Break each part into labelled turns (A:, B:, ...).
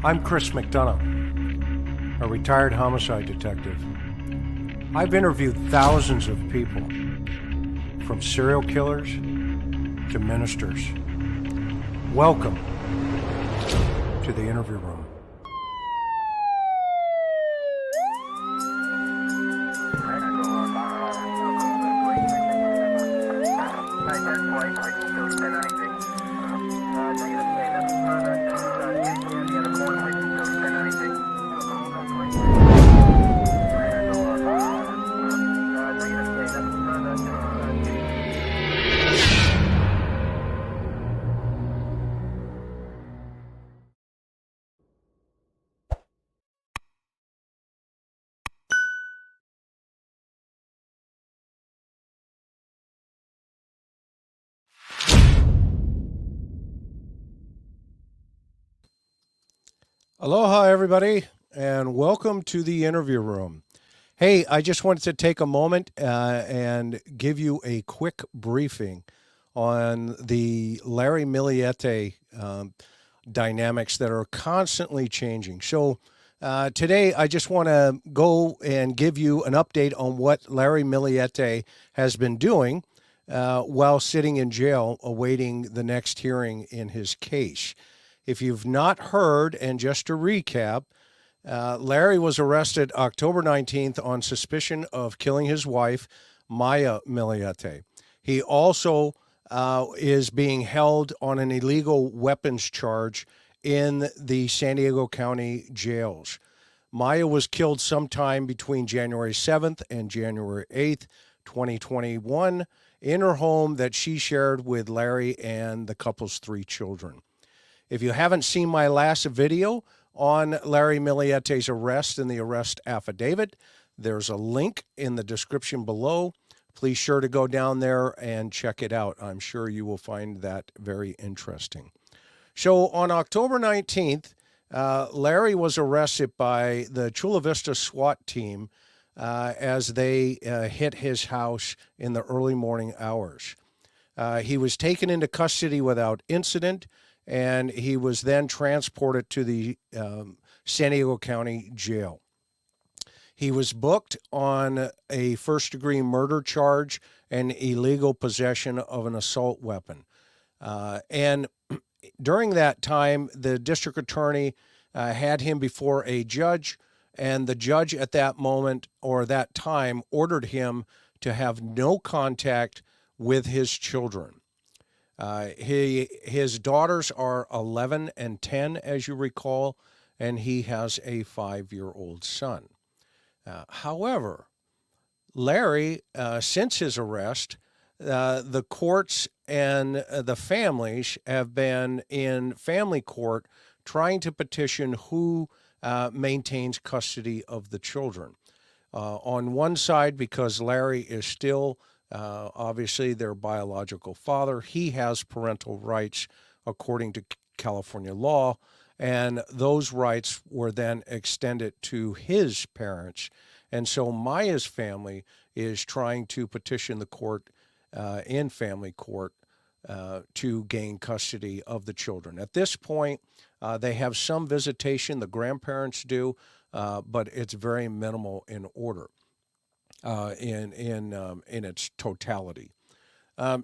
A: I'm Chris McDonough, a retired homicide detective. I've interviewed thousands of people, from serial killers to ministers. Welcome to the interview room. Aloha, everybody, and welcome to the interview room. Hey, I just wanted to take a moment and give you a quick briefing on the Larry Millete dynamics that are constantly changing. So today I just want to go and give you an update on what Larry Millete has been doing while sitting in jail awaiting the next hearing in his case. If you've not heard, and just to recap, Larry was arrested October 19th on suspicion of killing his wife, Maya Millete. He also is being held on an illegal weapons charge in the San Diego County jails. Maya was killed sometime between January 7th and January 8th, 2021, in her home that she shared with Larry and the couple's 3 children. If you haven't seen my last video on Larry Millete's arrest and the arrest affidavit, there's a link in the description below. Please sure to go down there and check it out. I'm sure you will find that very interesting. So on October 19th, Larry was arrested by the Chula Vista SWAT team as they hit his house in the early morning hours. He was taken into custody without incident, and he was then transported to the San Diego County Jail. He was booked on a first-degree murder charge and illegal possession of an assault weapon. And during that time, the district attorney had him before a judge, and the judge at that moment or that time ordered him to have no contact with his children. His daughters are 11 and 10, as you recall, and he has a 5-year-old son. However, Larry, since his arrest, the courts and the families have been in family court trying to petition who maintains custody of the children. On one side, because Larry is still obviously their biological father, he has parental rights according to California law, and those rights were then extended to his parents. And so Maya's family is trying to petition the court in family court to gain custody of the children. At this point, they have some visitation, the grandparents do, but it's very minimal in order. In its totality.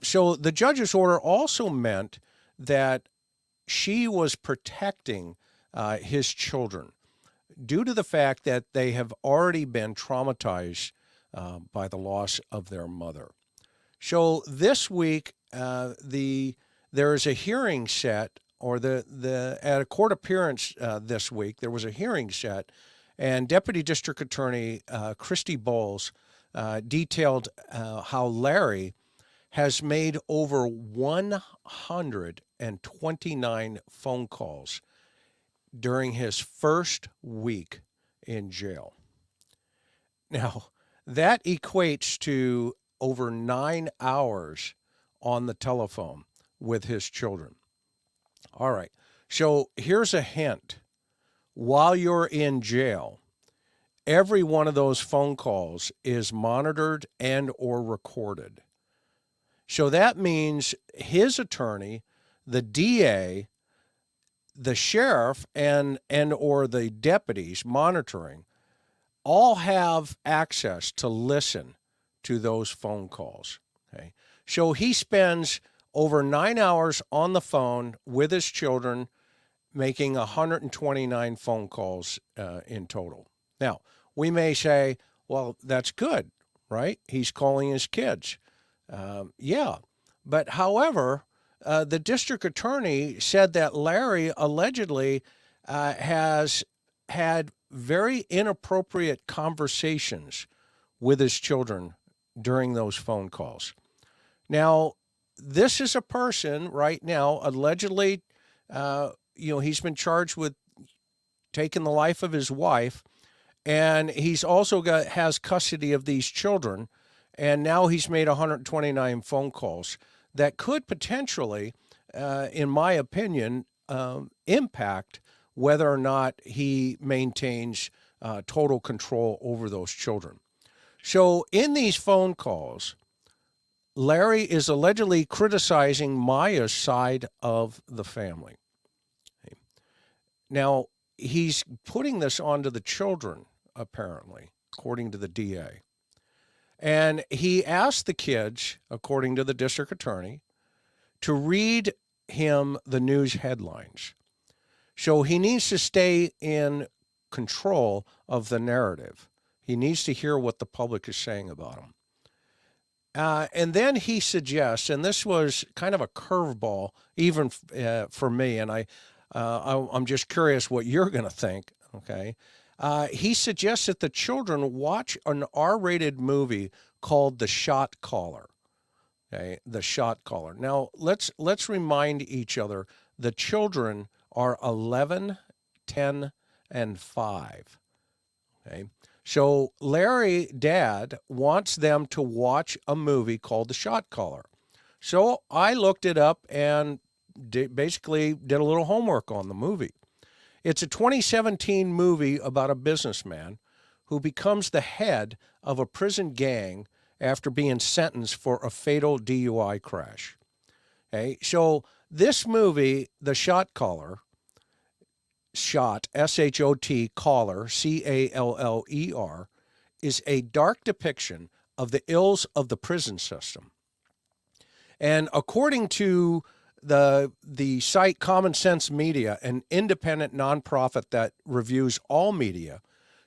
A: So the judge's order also meant that she was protecting his children due to the fact that they have already been traumatized by the loss of their mother. So this week, there is a hearing set, or at a court appearance this week, there was a hearing set, and Deputy District Attorney Christy Bowles detailed how Larry has made over 129 phone calls during his first week in jail. Now, that equates to over 9 hours on the telephone with his children. All right, so here's a hint. While you're in jail, every one of those phone calls is monitored and or recorded. So that means his attorney, the DA, the sheriff and or the deputies monitoring all have access to listen to those phone calls. Okay. So he spends over 9 hours on the phone with his children, making 129 phone calls in total. Now, we may say, well, that's good, right? He's calling his kids. Yeah. But however, the district attorney said that Larry allegedly has had very inappropriate conversations with his children during those phone calls. Now, this is a person right now allegedly, he's been charged with taking the life of his wife, and he's also has custody of these children, and now he's made 129 phone calls that could potentially, in my opinion, impact whether or not he maintains total control over those children. So in these phone calls, Larry is allegedly criticizing Maya's side of the family. Now, he's putting this onto the children, apparently, according to the DA. And he asked the kids, according to the district attorney, to read him the news headlines. So he needs to stay in control of the narrative. He needs to hear what the public is saying about him. And then he suggests, and this was kind of a curveball even for me, and I'm just curious what you're going to think, okay? He suggests that the children watch an R-rated movie called The Shot Caller. Okay, The Shot Caller. Now, let's remind each other the children are 11, 10, and 5. Okay, so Larry, Dad, wants them to watch a movie called The Shot Caller. So I looked it up and basically did a little homework on the movie. It's a 2017 movie about a businessman who becomes the head of a prison gang after being sentenced for a fatal DUI crash. Okay, so this movie, The Shot Caller, Shot, S-H-O-T, Caller, C-A-L-L-E-R, is a dark depiction of the ills of the prison system. And according to the site Common Sense Media, an independent nonprofit that reviews all media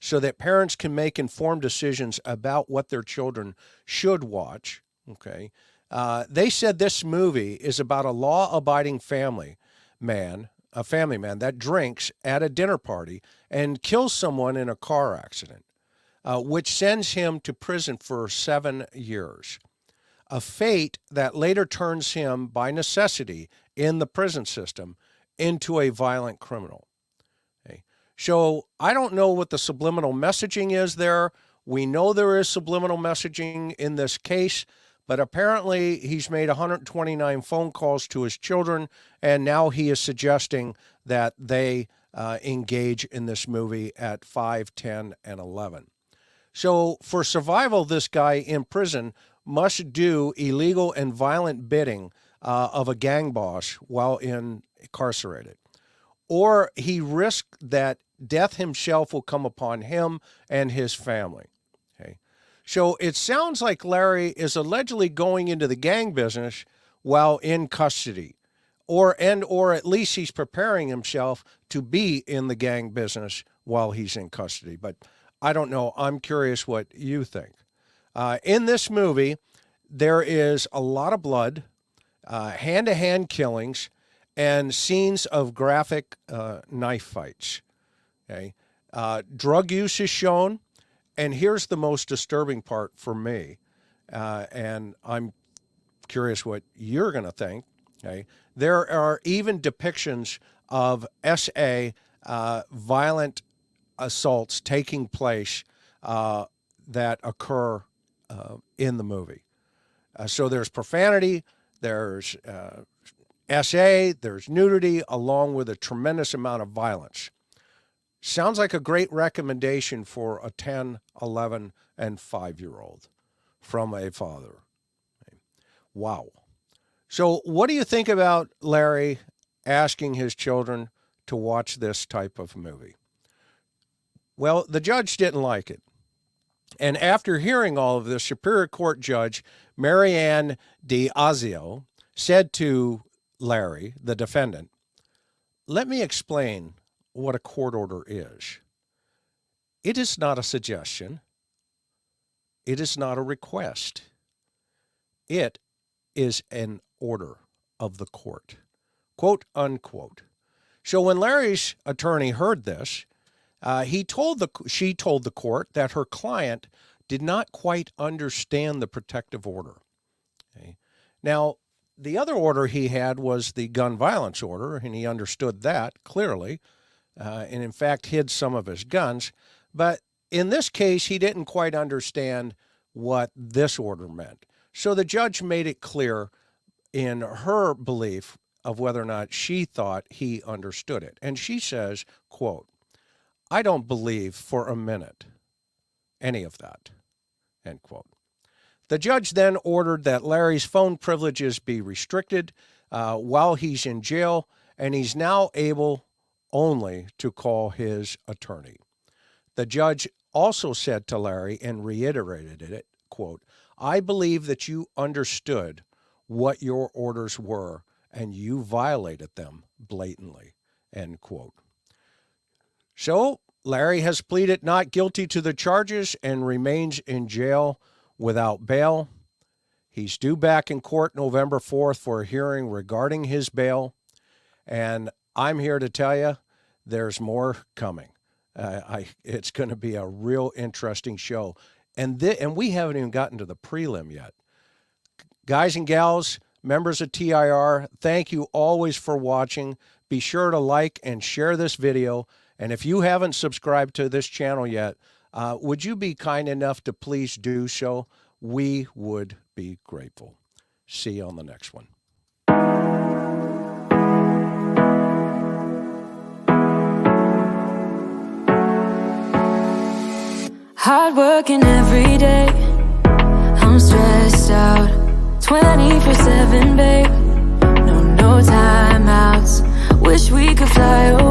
A: so that parents can make informed decisions about what their children should watch, okay, they said this movie is about a law-abiding family man that drinks at a dinner party and kills someone in a car accident, which sends him to prison for 7 years. A fate that later turns him, by necessity, in the prison system, into a violent criminal. Okay. So I don't know what the subliminal messaging is there. We know there is subliminal messaging in this case, but apparently he's made 129 phone calls to his children, and now he is suggesting that they engage in this movie at 5, 10, and 11. So for survival, this guy in prison must do illegal and violent bidding of a gang boss while incarcerated. Or he risks that death himself will come upon him and his family. Okay. So it sounds like Larry is allegedly going into the gang business while in custody. Or at least he's preparing himself to be in the gang business while he's in custody. But I don't know. I'm curious what you think. In this movie, there is a lot of blood, hand-to-hand killings, and scenes of graphic knife fights. Okay, drug use is shown, and here's the most disturbing part for me, and I'm curious what you're going to think. Okay, there are even depictions of SA violent assaults taking place that occur in the movie. So there's profanity, there's SA, there's nudity, along with a tremendous amount of violence. Sounds like a great recommendation for a 10, 11, and 5-year-old from a father. Wow. So what do you think about Larry asking his children to watch this type of movie. Well, the judge didn't like it. And after hearing all of this, Superior Court Judge Marianne D'Azio said to Larry, the defendant, "Let me explain what a court order is. It is not a suggestion. It is not a request. It is an order of the court," quote unquote. So when Larry's attorney heard this, she told the court that her client did not quite understand the protective order. Okay. Now, the other order he had was the gun violence order, and he understood that clearly, and in fact hid some of his guns. But in this case, he didn't quite understand what this order meant. So the judge made it clear in her belief of whether or not she thought he understood it. And she says, quote, "I don't believe for a minute any of that," end quote. The judge then ordered that Larry's phone privileges be restricted while he's in jail, and he's now able only to call his attorney. The judge also said to Larry and reiterated it, quote, "I believe that you understood what your orders were and you violated them blatantly," end quote. So Larry has pleaded not guilty to the charges and remains in jail without bail. He's due back in court November 4th for a hearing regarding his bail. And I'm here to tell you there's more coming. It's going to be a real interesting show. And we haven't even gotten to the prelim yet. Guys and gals, members of TIR, thank you always for watching. Be sure to like and share this video. And if you haven't subscribed to this channel yet, would you be kind enough to please do so? We would be grateful. See you on the next one.
B: Hard working every day, I'm stressed out, 24/7, babe, no timeouts, wish we could fly away.